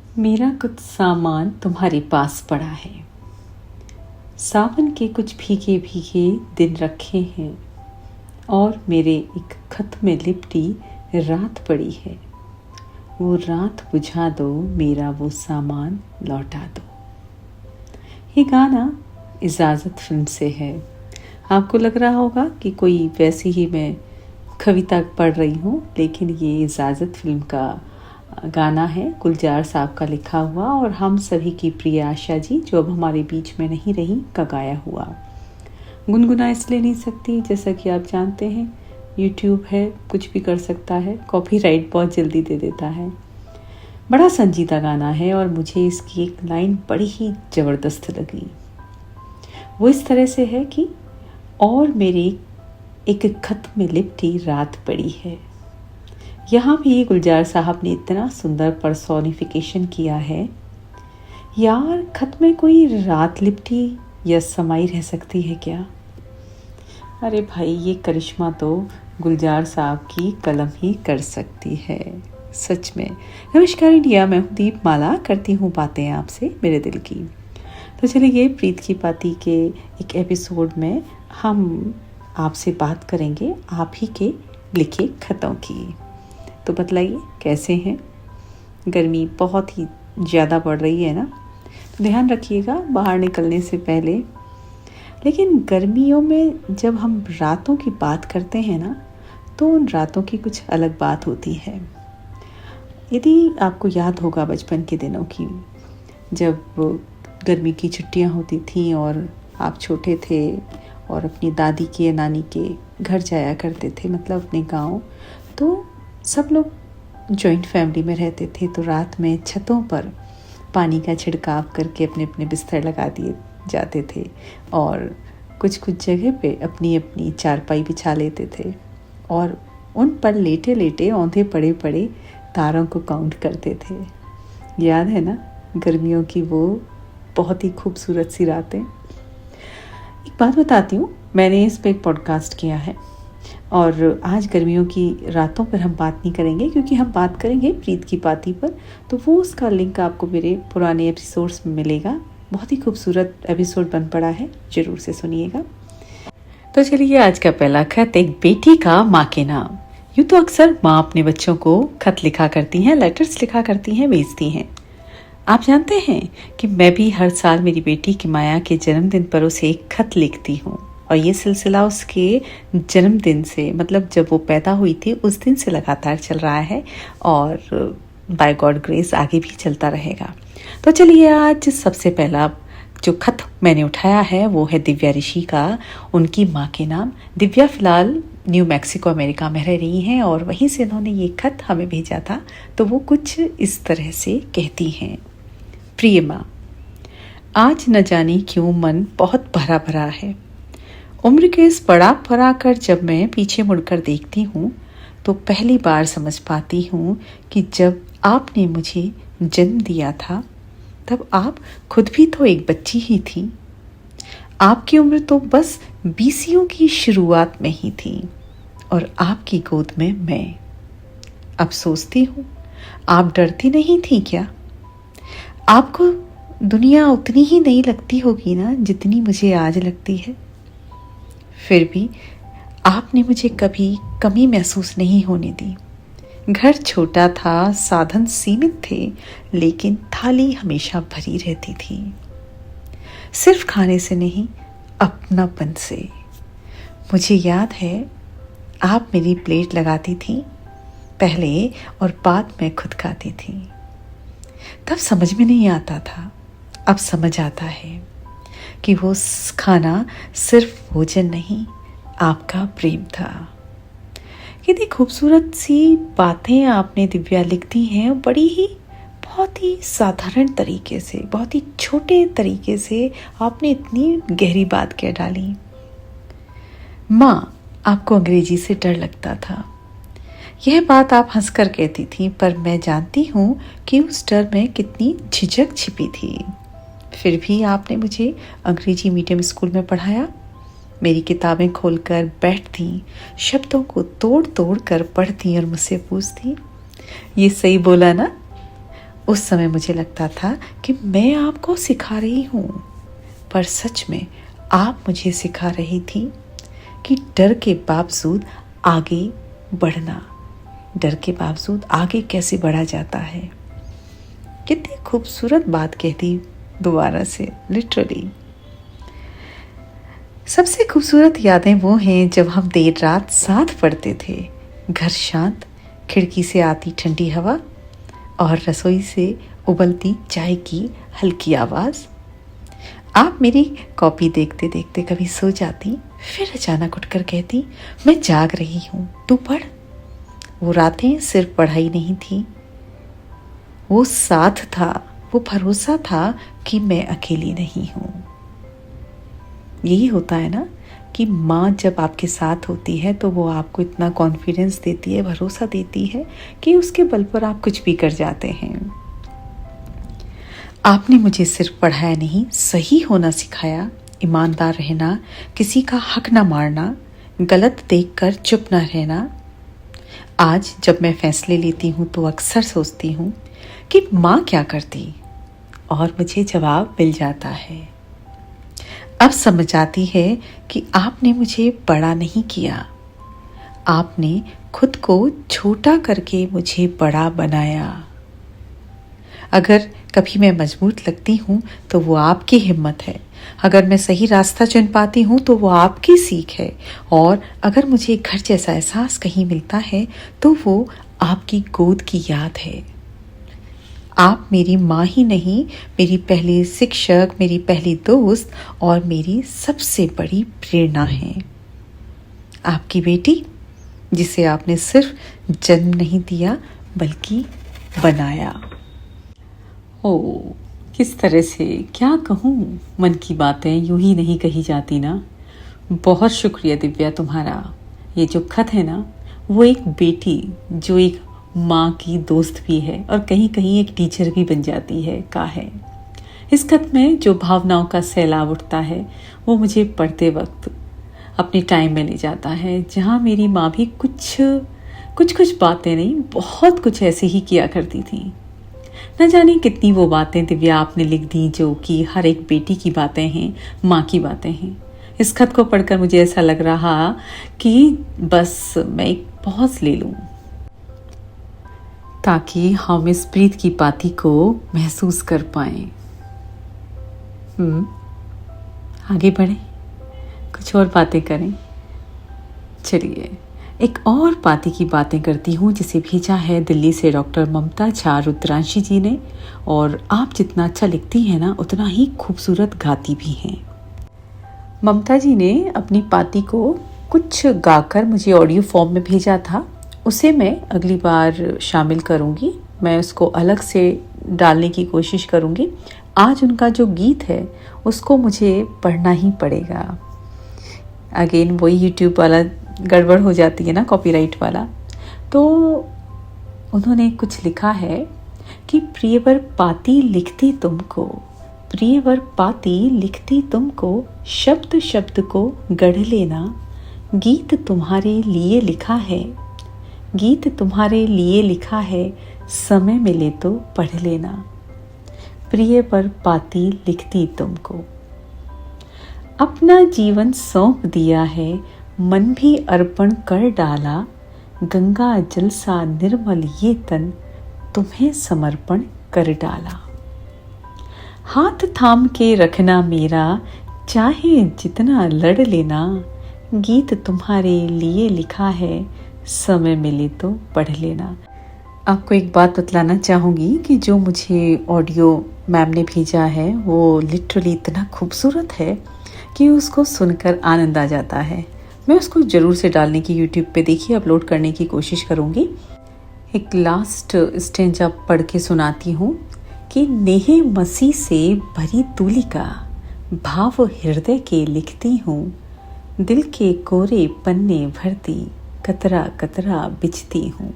मेरा कुछ सामान तुम्हारे पास पड़ा है। सावन के कुछ भीगे भीगे दिन रखे हैं और मेरे एक खत में लिपटी रात पड़ी है। वो रात बुझा दो, मेरा वो सामान लौटा दो। ये गाना इजाज़त फिल्म से है। आपको लग रहा होगा कि कोई वैसी ही मैं कविता पढ़ रही हूँ, लेकिन ये इजाज़त फिल्म का गाना है, गुलजार साहब का लिखा हुआ और हम सभी की प्रिय आशा जी, जो अब हमारे बीच में नहीं रही, का गाया हुआ। गुनगुना इसलिए नहीं सकती, जैसा कि आप जानते हैं यूट्यूब है, कुछ भी कर सकता है, कॉपीराइट बहुत जल्दी दे देता है। बड़ा संजीदा गाना है और मुझे इसकी एक लाइन बड़ी ही ज़बरदस्त लगी। वो इस तरह से है कि और मेरे एक खत में लिपटी रात पड़ी है। यहाँ भी गुलजार साहब ने इतना सुंदर पर्सोनिफिकेशन किया है। यार, खत में कोई रात लिपटी या समाई रह सकती है क्या? अरे भाई, ये करिश्मा तो गुलजार साहब की कलम ही कर सकती है, सच में। नमस्कार इंडिया, मैं हूँ दीपमाला, करती हूँ बातें आपसे मेरे दिल की। तो चलिए, प्रीत की पाती के एक एपिसोड में हम आपसे बात करेंगे आप ही के लिखे खतों की। तो बतलाइए कैसे हैं? गर्मी बहुत ही ज़्यादा बढ़ रही है ना, तो ध्यान रखिएगा बाहर निकलने से पहले। लेकिन गर्मियों में जब हम रातों की बात करते हैं ना, तो उन रातों की कुछ अलग बात होती है। यदि आपको याद होगा बचपन के दिनों की, जब गर्मी की छुट्टियां होती थी और आप छोटे थे और अपनी दादी के या नानी के घर जाया करते थे, मतलब अपने गांव, तो सब लोग जॉइंट फैमिली में रहते थे। तो रात में छतों पर पानी का छिड़काव करके अपने अपने बिस्तर लगा दिए जाते थे और कुछ कुछ जगह पे अपनी अपनी चारपाई बिछा लेते थे और उन पर लेटे लेटे औंधे पड़े पड़े तारों को काउंट करते थे। याद है ना गर्मियों की वो बहुत ही खूबसूरत सी रातें। एक बात बताती हूँ, मैंने इस पे एक पॉडकास्ट किया है और आज गर्मियों की रातों पर हम बात नहीं करेंगे, क्योंकि हम बात करेंगे प्रीत की पाती पर। तो वो उसका लिंक आपको मेरे पुराने एपिसोड्स में मिलेगा। बहुत ही खूबसूरत एपिसोड बन पड़ा है, ज़रूर से सुनिएगा। तो चलिए, आज का पहला खत एक बेटी का माँ के नाम। यूँ तो अक्सर माँ अपने बच्चों को खत लिखा करती हैं, लेटर्स लिखा करती हैं, भेजती हैं। आप जानते हैं कि मैं भी हर साल मेरी बेटी की माया के जन्मदिन पर उसे एक खत लिखती हूँ और ये सिलसिला उसके जन्मदिन से, मतलब जब वो पैदा हुई थी उस दिन से लगातार चल रहा है और बाय गॉड ग्रेस आगे भी चलता रहेगा। तो चलिए, आज सबसे पहला जो खत मैंने उठाया है वो है दिव्या ऋषि का, उनकी माँ के नाम। दिव्या फिलहाल न्यू मैक्सिको अमेरिका में रह रही हैं और वहीं से उन्होंने ये खत हमें भेजा था। तो वो कुछ इस तरह से कहती हैं। प्रिय माँ, आज न जाने क्यों मन बहुत भरा भरा है। उम्र के इस पड़ाव पर आकर जब मैं पीछे मुड़कर देखती हूँ तो पहली बार समझ पाती हूँ कि जब आपने मुझे जन्म दिया था तब आप खुद भी तो एक बच्ची ही थी। आपकी उम्र तो बस 20 की शुरुआत में ही थी और आपकी गोद में मैं। अब सोचती हूँ, आप डरती नहीं थी क्या? आपको दुनिया उतनी ही नहीं लगती होगी ना जितनी मुझे आज लगती है। फिर भी आपने मुझे कभी कमी महसूस नहीं होने दी। घर छोटा था, साधन सीमित थे, लेकिन थाली हमेशा भरी रहती थी। सिर्फ खाने से नहीं, अपनापन से। मुझे याद है आप मेरी प्लेट लगाती थी पहले और बाद में खुद खाती थी। तब समझ में नहीं आता था, अब समझ आता है कि वो खाना सिर्फ भोजन नहीं, आपका प्रेम था। कितनी खूबसूरत सी बातें आपने दिव्या लिखती हैं, बड़ी ही बहुत ही साधारण तरीके से, बहुत ही छोटे तरीके से आपने इतनी गहरी बात कह डाली। माँ, आपको अंग्रेजी से डर लगता था। यह बात आप हंसकर कहती थी, पर मैं जानती हूँ कि उस डर में कितनी झिझक छिपी थी। फिर भी आपने मुझे अंग्रेजी मीडियम स्कूल में पढ़ाया। मेरी किताबें खोलकर बैठती, शब्दों को तोड़ तोड़ कर पढ़ती और मुझसे पूछती, ये सही बोला ना? उस समय मुझे लगता था कि मैं आपको सिखा रही हूँ, पर सच में आप मुझे सिखा रही थी कि डर के बावजूद आगे बढ़ना, डर के बावजूद आगे कैसे बढ़ा जाता है। कितनी खूबसूरत बात कहती दोबारा से, लिटरली। सबसे खूबसूरत यादें वो हैं जब हम देर रात साथ पढ़ते थे, घर शांत, खिड़की से आती ठंडी हवा और रसोई से उबलती चाय की हल्की आवाज़। आप मेरी कॉपी देखते देखते कभी सो जाती, फिर अचानक उठकर कहती, मैं जाग रही हूँ, तू पढ़। वो रातें सिर्फ पढ़ाई नहीं थी, वो साथ था, वो भरोसा था कि मैं अकेली नहीं हूँ। यही होता है ना कि माँ जब आपके साथ होती है तो वो आपको इतना कॉन्फिडेंस देती है, भरोसा देती है कि उसके बल पर आप कुछ भी कर जाते हैं। आपने मुझे सिर्फ पढ़ाया नहीं, सही होना सिखाया, ईमानदार रहना, किसी का हक ना मारना, गलत देखकर चुप ना रहना। आज जब मैं फैसले लेती हूँ तो अक्सर सोचती हूँ कि माँ क्या करती, और मुझे जवाब मिल जाता है। अब समझ आती है कि आपने मुझे बड़ा नहीं किया, आपने खुद को छोटा करके मुझे बड़ा बनाया। अगर कभी मैं मजबूत लगती हूँ तो वो आपकी हिम्मत है, अगर मैं सही रास्ता चुन पाती हूँ तो वो आपकी सीख है, और अगर मुझे घर जैसा एहसास कहीं मिलता है तो वो आपकी गोद की याद है। आप मेरी माँ ही नहीं, मेरी पहली शिक्षक, मेरी पहली दोस्त और मेरी सबसे बड़ी प्रेरणा है। आपकी बेटी, जिसे आपने सिर्फ जन्म नहीं दिया बल्कि बनाया। किस तरह से क्या कहूँ, मन की बातें यूं ही नहीं कही जाती ना। बहुत शुक्रिया दिव्या तुम्हारा। ये जो खत है ना, वो एक बेटी जो एक माँ की दोस्त भी है और कहीं कहीं एक टीचर भी बन जाती है का है। इस खत में जो भावनाओं का सैलाब उठता है वो मुझे पढ़ते वक्त अपने टाइम में ले जाता है, जहाँ मेरी माँ भी कुछ बातें नहीं, बहुत कुछ ऐसे ही किया करती थी। न जाने कितनी वो बातें दिव्या आपने लिख दी जो कि हर एक बेटी की बातें हैं, माँ की बातें हैं। इस खत को पढ़कर मुझे ऐसा लग रहा कि बस मैं एक पॉज ले लूं ताकि हम इस प्रीत की पाती को महसूस कर पाएं। आगे बढ़ें, कुछ और बातें करें। चलिए एक और पाती की बातें करती हूँ, जिसे भेजा है दिल्ली से डॉक्टर ममता झा रुद्रांशी जी ने। और आप जितना अच्छा लिखती हैं ना, उतना ही खूबसूरत गाती भी हैं। ममता जी ने अपनी पाती को कुछ गाकर मुझे ऑडियो फॉर्म में भेजा था, उसे मैं अगली बार शामिल करूँगी। मैं उसको अलग से डालने की कोशिश करूँगी। आज उनका जो गीत है उसको मुझे पढ़ना ही पड़ेगा। अगेन वही यूट्यूब वाला गड़बड़ हो जाती है ना, कॉपीराइट वाला। तो उन्होंने कुछ लिखा है कि प्रियवर पाती लिखती तुमको, प्रियवर पाती लिखती तुमको, शब्द शब्द को गढ़ लेना, गीत तुम्हारे लिए लिखा है, गीत तुम्हारे लिए लिखा है, समय मिले तो पढ़ लेना, प्रिय पर पाती लिखती तुमको। अपना जीवन सौंप दिया है, मन भी अर्पण कर डाला, गंगा जल सा निर्मल ये तन, तुम्हें समर्पण कर डाला। हाथ थाम के रखना मेरा, चाहे जितना लड़ लेना, गीत तुम्हारे लिए लिखा है, समय मिले तो पढ़ लेना। आपको एक बात बतलाना चाहूँगी कि जो मुझे ऑडियो मैम ने भेजा है वो लिटरली इतना खूबसूरत है कि उसको सुनकर आनंद आ जाता है। मैं उसको ज़रूर से डालने की यूट्यूब पे देखिए अपलोड करने की कोशिश करूँगी। एक लास्ट स्टेंजा पढ़ के सुनाती हूँ कि नेहे मसीह से भरी तूलिका, भाव हृदय के लिखती हूँ, दिल के कोरे पन्ने भरती, कतरा कतरा बिछती हूँ।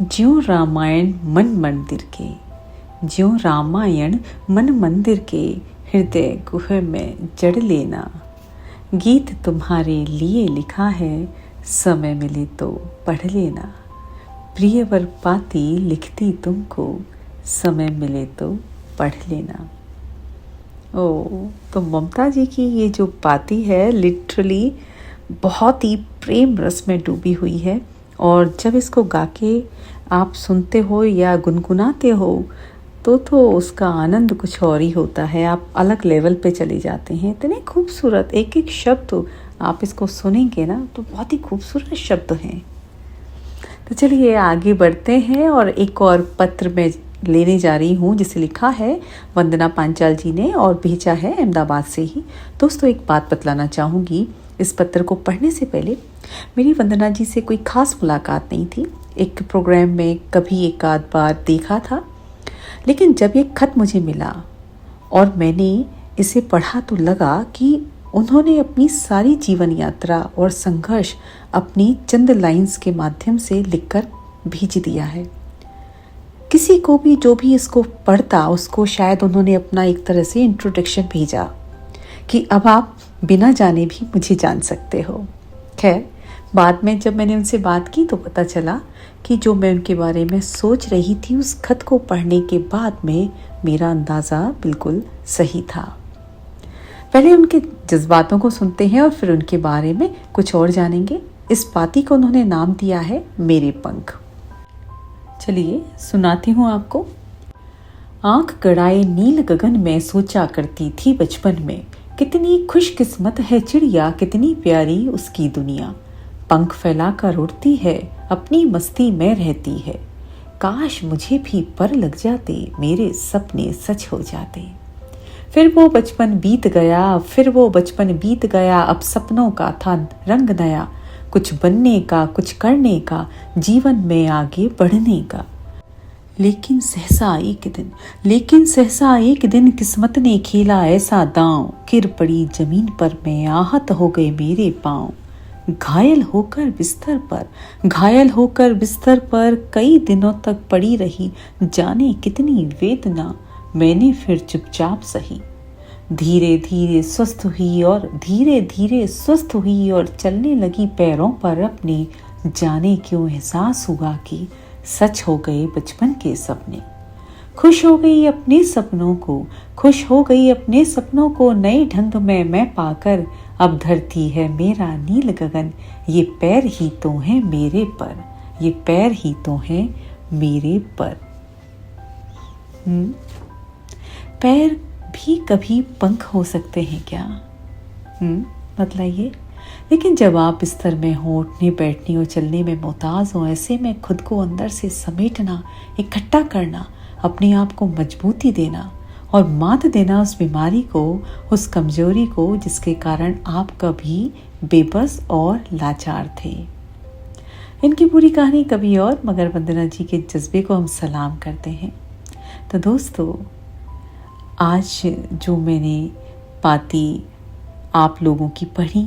ज्यों रामायण मन मंदिर के, ज्यों रामायण मन मंदिर के, हृदय गुह में जड़ लेना, गीत तुम्हारे लिए लिखा है, समय मिले तो पढ़ लेना, प्रियवर पाती लिखती तुमको, समय मिले तो पढ़ लेना। ओ, तो ममता जी की ये जो पाती है लिटरली बहुत ही प्रेम रस में डूबी हुई है, और जब इसको गा के आप सुनते हो या गुनगुनाते हो तो उसका आनंद कुछ और ही होता है। आप अलग लेवल पे चले जाते हैं। इतने खूबसूरत एक एक शब्द आप इसको सुनेंगे ना तो बहुत ही खूबसूरत शब्द हैं। तो चलिए आगे बढ़ते हैं, और एक और पत्र मैं लेने जा रही हूँ जिसे लिखा है वंदना पांचाल जी ने और भेजा है अहमदाबाद से ही। दोस्तों, एक बात बतलाना चाहूँगी, इस पत्र को पढ़ने से पहले मेरी वंदना जी से कोई खास मुलाकात नहीं थी। एक प्रोग्राम में कभी एक आध बार देखा था, लेकिन जब ये खत मुझे मिला और मैंने इसे पढ़ा तो लगा कि उन्होंने अपनी सारी जीवन यात्रा और संघर्ष अपनी चंद लाइंस के माध्यम से लिखकर भेज दिया है। किसी को भी जो भी इसको पढ़ता उसको शायद उन्होंने अपना एक तरह से इंट्रोडक्शन भेजा कि अब आप बिना जाने भी मुझे जान सकते हो। खैर, बाद में जब मैंने उनसे बात की तो पता चला कि जो मैं उनके बारे में सोच रही थी उस खत को पढ़ने के बाद में मेरा अंदाज़ा बिल्कुल सही था। पहले उनके जज्बातों को सुनते हैं और फिर उनके बारे में कुछ और जानेंगे। इस पाती को उन्होंने नाम दिया है मेरे पंख। चलिए सुनाती हूँ आपको। आंख गड़ाए नील गगन में सोचा करती थी बचपन में, कितनी खुशकिस्मत है चिड़िया, कितनी प्यारी उसकी दुनिया। पंख फैलाकर उड़ती है, अपनी मस्ती में रहती है। काश मुझे भी पर लग जाते, मेरे सपने सच हो जाते। फिर वो बचपन बीत गया, फिर वो बचपन बीत गया, अब सपनों का था रंग नया। कुछ बनने का, कुछ करने का, जीवन में आगे बढ़ने का। लेकिन सहसा एक दिन किस्मत ने खेला ऐसा दांव, गिर पड़ी जमीन पर मैं, आहत हो गए मेरे पांव। घायल होकर बिस्तर पर कई दिनों तक पड़ी रही, जाने कितनी वेदना मैंने फिर चुपचाप सही। धीरे धीरे स्वस्थ हुई और चलने लगी पैरों पर अपने, जाने क्यों एहसास हुआ कि सच हो गए बचपन के सपने। खुश हो गई अपने सपनों को नए ढंग में मैं पाकर, अब धरती है मेरा नील गगन, ये पैर ही तो हैं मेरे पर। पैर भी कभी पंख हो सकते हैं क्या? बतलाइए। लेकिन जब आप बिस्तर में हो, उठने बैठने और चलने में मोहताज हो, ऐसे में खुद को अंदर से समेटना, इकट्ठा करना, अपने आप को मजबूती देना और मात देना उस बीमारी को, उस कमजोरी को जिसके कारण आप कभी बेबस और लाचार थे। इनकी पूरी कहानी कभी और, मगर वंदना जी के जज्बे को हम सलाम करते हैं। तो दोस्तों, आज जो मैंने पाती आप लोगों की पढ़ी,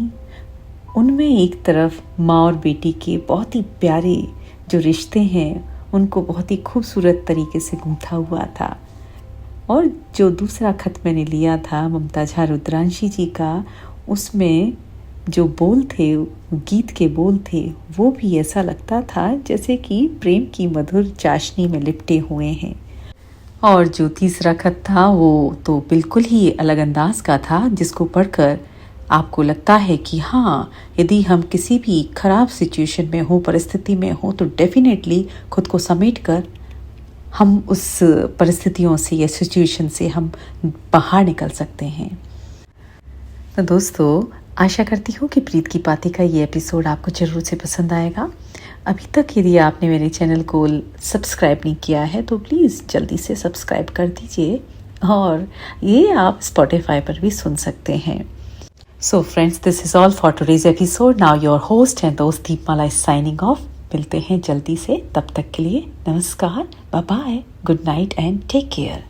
उनमें एक तरफ माँ और बेटी के बहुत ही प्यारे जो रिश्ते हैं उनको बहुत ही खूबसूरत तरीके से गूंथा हुआ था, और जो दूसरा खत मैंने लिया था ममता झा रुद्रांशी जी का, उसमें जो बोल थे, गीत के बोल थे, वो भी ऐसा लगता था जैसे कि प्रेम की मधुर चाशनी में लिपटे हुए हैं। और जो तीसरा खत था वो तो बिल्कुल ही अलग अंदाज का था, जिसको पढ़कर आपको लगता है कि हाँ, यदि हम किसी भी खराब सिचुएशन में हो, परिस्थिति में हो, तो डेफिनेटली खुद को समेटकर हम उस परिस्थितियों से या सिचुएशन से हम बाहर निकल सकते हैं। तो दोस्तों, आशा करती हूँ कि प्रीत की पाती का ये एपिसोड आपको ज़रूर से पसंद आएगा। अभी तक यदि आपने मेरे चैनल को सब्सक्राइब नहीं किया है तो प्लीज़ जल्दी से सब्सक्राइब कर दीजिए, और ये आप स्पॉटिफाई पर भी सुन सकते हैं। So friends, this is all for today's episode. Now your host and दोस्त दीपमाला is signing off. मिलते हैं जल्दी से, तब तक के लिए नमस्कार, bye bye, good night and take care.